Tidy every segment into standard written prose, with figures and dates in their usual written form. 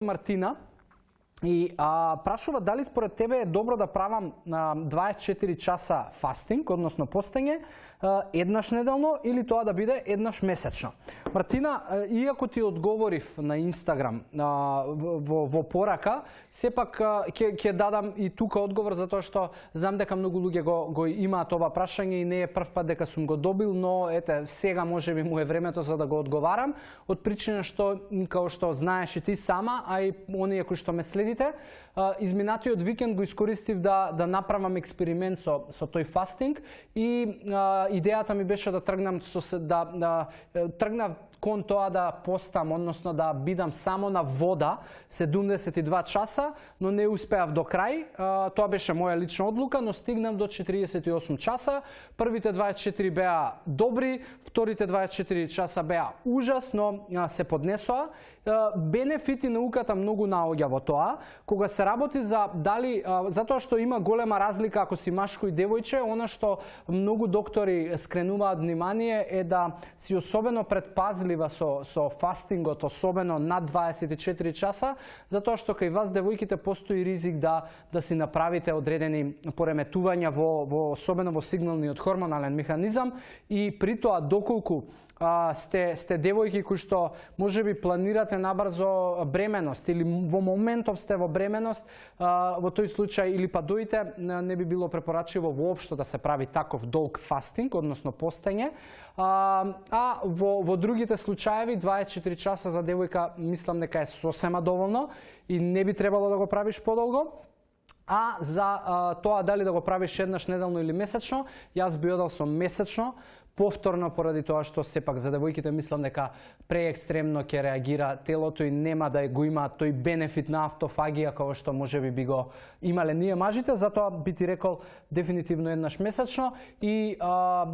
Мартина и прашува дали според тебе е добро да правам 24 часа фастинг, односно постење, еднаш неделно или тоа да биде еднаш месечно. Мартина, иако ти одговорив на Инстаграм во порака, сепак ќе дадам и тука одговор затоа што знам дека многу луѓе го имаат ова прашање и не е прв пат дека сум го добил, но ете сега можеби му е времето за да го одговарам, од причина што као што знаеш и ти сама, а и оние кои што ме следите, изминатиот викенд го искористив да направам експеримент со тој фастинг и идејата ми беше да тргнам тргнав кон тоа да постам, односно да бидам само на вода 72 часа, но не успеав до крај. Тоа беше моја лична одлука, но стигнав до 48 часа. Првите 24 беа добри, вторите 24 часа беа ужасно, се поднесоа. Бенефити науката многу наоѓа во тоа. Кога се работи за дали, затоа што има голема разлика ако си машко и девојче, она што многу доктори скренуваат внимание е да си особено предпазлива со фастингот, особено над 24 часа, затоа што кај вас девојките постои ризик да си направите одредени пореметувања особено во сигналниот хормонален механизам и при тоа доколку сте девојки кои што можеби планирате набрзо бременост или во моментов сте во бременост, во тој случај или па доите, не би било препорачливо воопшто да се прави таков долг фастинг, односно постење. Во другите случаеви 24 часа за девојка мислам дека е сосема доволно и не би требало да го правиш подолго. А за тоа дали да го правиш еднаш неделно или месечно, јас би одел со месечно, повторно поради тоа што сепак за девојките мислам дека преекстремно ќе реагира телото и нема да го има тој бенефит на автофагија како што можеби би го имале ние мажите, затоа би ти рекол дефинитивно еднаш месечно и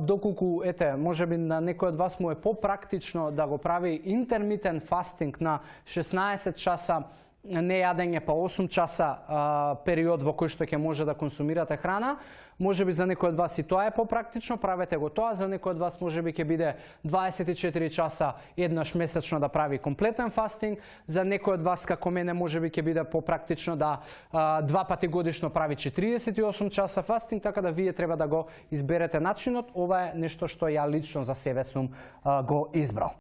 доколку можеби на некој од вас му е попрактично да го прави интермитен фастинг на 16 часа не јадење па 8 часа период во кој што ќе може да консумирате храна. Можеби за некој од вас и тоа е попрактично, правете го тоа. За некој од вас можеби ќе биде 24 часа еднаш месечно да прави комплетен фастинг. За некој од вас како мене можеби ќе биде попрактично да 2 пати годишно прави 48 часа фастинг, така да вие треба да го изберете начинот. Ова е нешто што ја лично за себе сум го избрал.